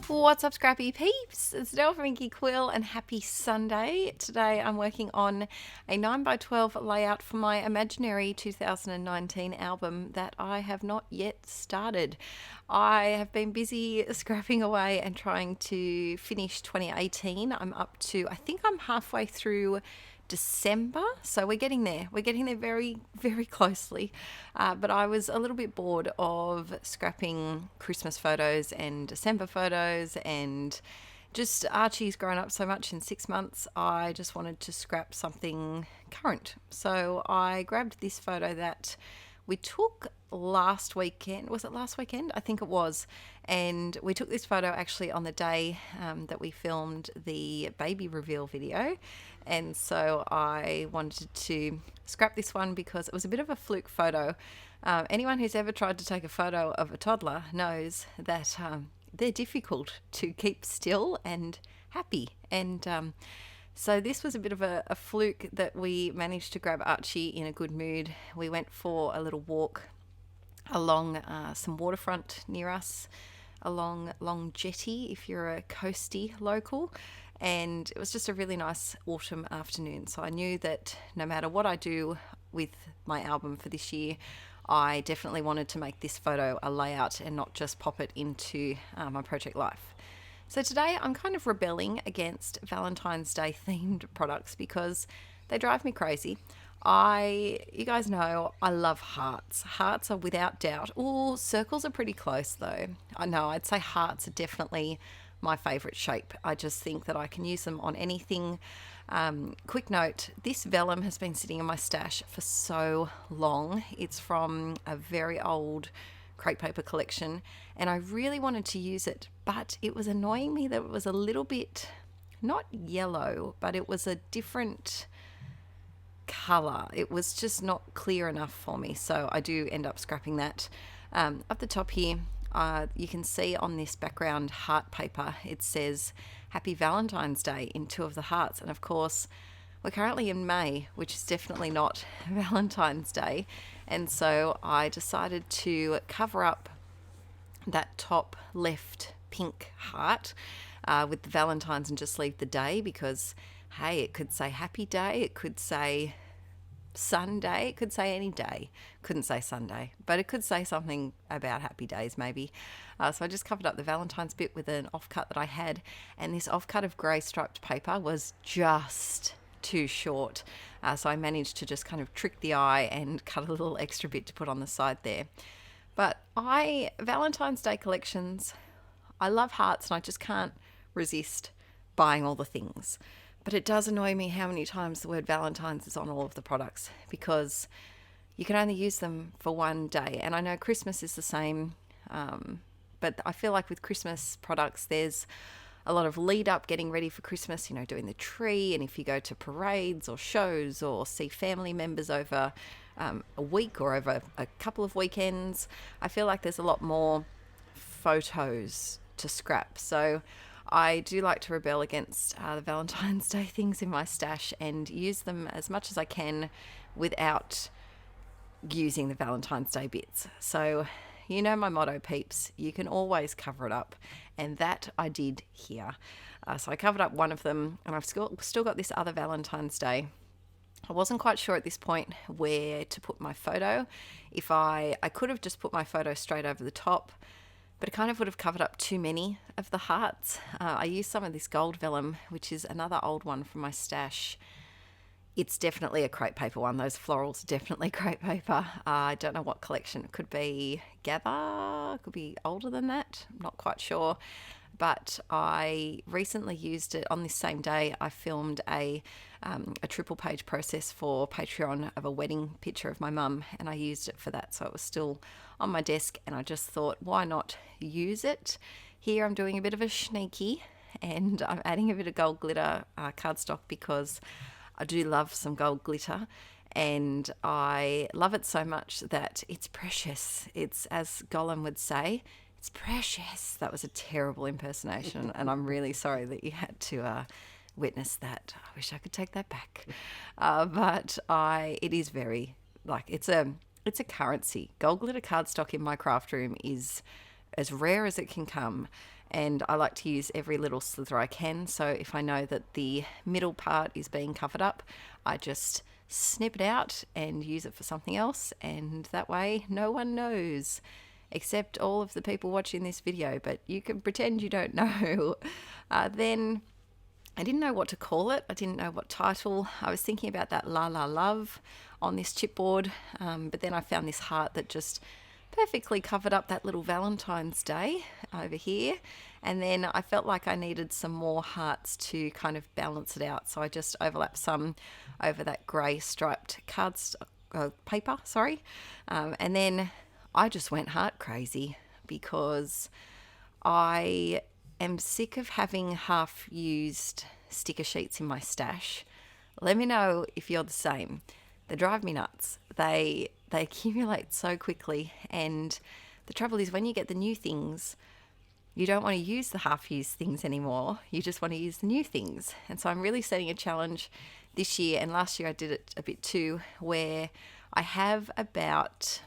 What's up, Scrappy peeps? It's Del from Inkie Quill, and happy Sunday. Today I'm working on a 9x12 layout for my imaginary 2019 album that I have not yet started. I have been busy scrapping away and trying to finish 2018. I'm up to, I think I'm halfway through December, so we're getting there. We're getting there very, very closely. But I was a little bit bored of scrapping Christmas photos and December photos, and just Archie's grown up so much in 6 months. I just wanted to scrap something current. So I grabbed this photo that we took last weekend. Was it last weekend? I think it was. And we took this photo actually on the day that we filmed the baby reveal video. And so I wanted to scrap this one because it was a bit of a fluke photo. Anyone who's ever tried to take a photo of a toddler knows that they're difficult to keep still and happy. And so this was a bit of a fluke that we managed to grab Archie in a good mood. We went for a little walk along some waterfront near us, along Long Jetty if you're a coasty local, and it was just a really nice autumn afternoon. So I knew that no matter what I do with my album for this year, I definitely wanted to make this photo a layout and not just pop it into my project life. So today I'm kind of rebelling against Valentine's Day themed products because they drive me crazy. You guys know I love hearts. Hearts are without doubt. Oh, circles are pretty close though. I know, I'd say hearts are definitely my favourite shape. I just think that I can use them on anything. Quick note, this vellum has been sitting in my stash for so long. It's from a very old crepe paper collection, and I really wanted to use it, but it was annoying me that it was a little bit, not yellow, but it was a different colour. It was just not clear enough for me, so I do end up scrapping that. Up the top here, you can see on this background heart paper, it says Happy Valentine's Day in two of the hearts, and of course we're currently in May, which is definitely not Valentine's Day, and so I decided to cover up that top left pink heart with the Valentine's and just leave the day, because hey, it could say happy day, it could say Sunday, it could say any day. Couldn't say Sunday, but it could say something about happy days maybe. So I just covered up the Valentine's bit with an offcut that I had, and this offcut of grey striped paper was just too short. So I managed to just kind of trick the eye and cut a little extra bit to put on the side there. But Valentine's Day collections, I love hearts and I just can't resist buying all the things. But it does annoy me how many times the word Valentine's is on all of the products, because you can only use them for one day. And I know Christmas is the same, but I feel like with Christmas products, there's a lot of lead up getting ready for Christmas, doing the tree. And if you go to parades or shows or see family members over a week or over a couple of weekends, I feel like there's a lot more photos to scrap. So I do like to rebel against the Valentine's Day things in my stash and use them as much as I can without using the Valentine's Day bits. So you know my motto, peeps, you can always cover it up, and that I did here. So I covered up one of them, and I've still got this other Valentine's Day. I wasn't quite sure at this point where to put my photo. If I could have just put my photo straight over the top, but it kind of would have covered up too many of the hearts. I used some of this gold vellum, which is another old one from my stash. It's definitely a crepe paper one. Those florals are definitely crepe paper. I don't know what collection. It could be Gather, it could be older than that. I'm not quite sure. But I recently used it on this same day. I filmed a triple page process for Patreon of a wedding picture of my mum, and I used it for that. So it was still on my desk, and I just thought, why not use it? Here I'm doing a bit of a sneaky, and I'm adding a bit of gold glitter cardstock because I do love some gold glitter, and I love it so much that it's precious. It's, as Gollum would say, it's precious. That was a terrible impersonation, and I'm really sorry that you had to witness that. I wish I could take that back. It is very, it's a currency. Gold glitter cardstock in my craft room is as rare as it can come. And I like to use every little slither I can. So if I know that the middle part is being covered up, I just snip it out and use it for something else. And that way no one knows, except all of the people watching this video, but you can pretend you don't know. Then I didn't know what to call it. I didn't know what title. I was thinking about that La La Love on this chipboard, but then I found this heart that just perfectly covered up that little Valentine's Day over here. And then I felt like I needed some more hearts to kind of balance it out. So I just overlapped some over that grey striped paper, and then I just went heart crazy because I am sick of having half-used sticker sheets in my stash. Let me know if you're the same. They drive me nuts. They accumulate so quickly, and the trouble is when you get the new things, you don't want to use the half-used things anymore. You just want to use the new things. And so I'm really setting a challenge this year, and last year I did it a bit too, where I have about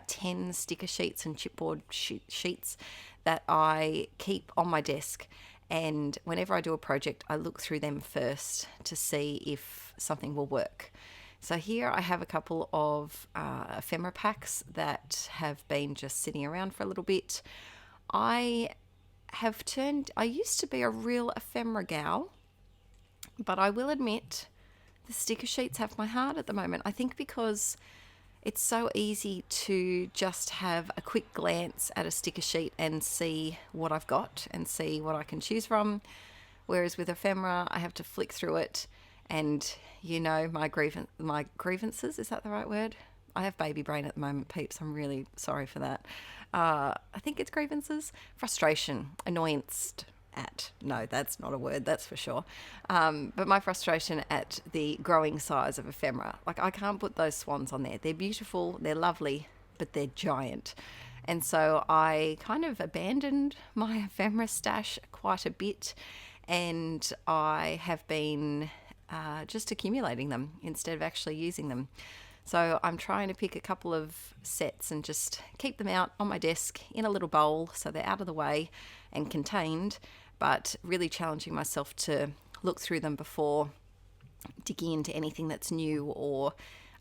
10 sticker sheets and chipboard sheets that I keep on my desk. And whenever I do a project, I look through them first to see if something will work. So here I have a couple of ephemera packs that have been just sitting around for a little bit. I used to be a real ephemera gal, but I will admit the sticker sheets have my heart at the moment. I think because it's so easy to just have a quick glance at a sticker sheet and see what I've got and see what I can choose from. Whereas with ephemera, I have to flick through it, and my grievances, is that the right word? I have baby brain at the moment, peeps. I'm really sorry for that. I think it's grievances. Frustration, annoyance at. No, that's not a word, that's for sure. But my frustration at the growing size of ephemera. Like, I can't put those swans on there. They're beautiful, they're lovely, but they're giant. And so I kind of abandoned my ephemera stash quite a bit, and I have been just accumulating them instead of actually using them. So I'm trying to pick a couple of sets and just keep them out on my desk in a little bowl so they're out of the way and contained, but really challenging myself to look through them before digging into anything that's new or,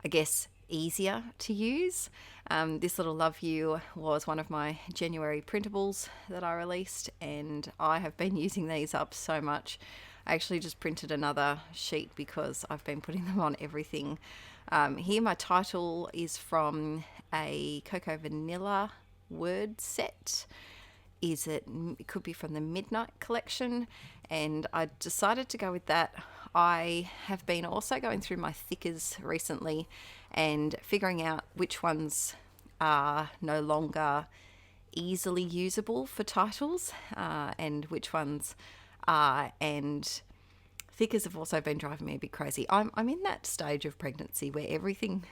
I guess, easier to use. This little Love You was one of my January printables that I released, and I have been using these up so much. I actually just printed another sheet because I've been putting them on everything. Here my title is from a Cocoa Vanilla word set. It could be from the Midnight collection, and I decided to go with that. I have been also going through my thickers recently and figuring out which ones are no longer easily usable for titles and which ones are, and thickers have also been driving me a bit crazy. I'm in that stage of pregnancy where everything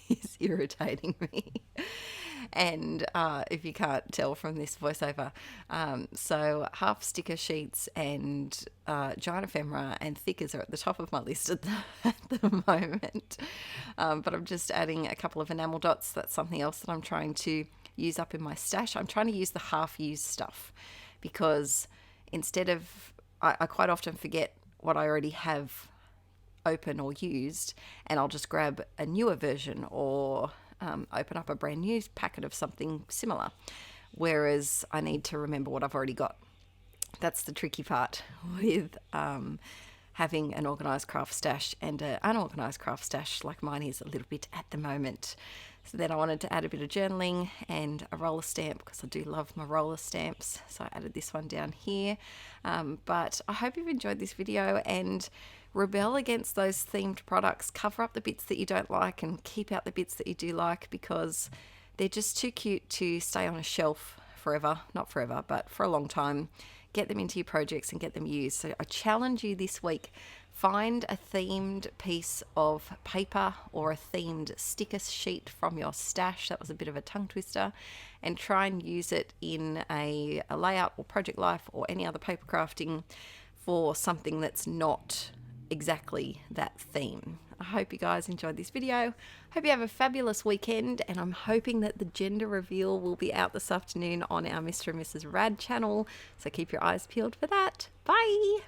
is irritating me. And if you can't tell from this voiceover, so half sticker sheets and giant ephemera and thickers are at the top of my list at the moment. But I'm just adding a couple of enamel dots. That's something else that I'm trying to use up in my stash. I'm trying to use the half-used stuff because instead of, I quite often forget what I already have open or used, and I'll just grab a newer version or open up a brand new packet of something similar, whereas I need to remember what I've already got. That's the tricky part with having an organised craft stash and an unorganised craft stash like mine is a little bit at the moment. So then I wanted to add a bit of journaling and a roller stamp because I do love my roller stamps. So I added this one down here. But I hope you've enjoyed this video and rebel against those themed products. Cover up the bits that you don't like and keep out the bits that you do like because they're just too cute to stay on a shelf forever. Not forever, but for a long time. Get them into your projects and get them used. So I challenge you this week, find a themed piece of paper or a themed sticker sheet from your stash. That was a bit of a tongue twister. And try and use it in a layout or project life or any other paper crafting for something that's not exactly that theme. I hope you guys enjoyed this video. Hope you have a fabulous weekend, and I'm hoping that the gender reveal will be out this afternoon on our Mr. and Mrs Rad channel, so keep your eyes peeled for that. Bye!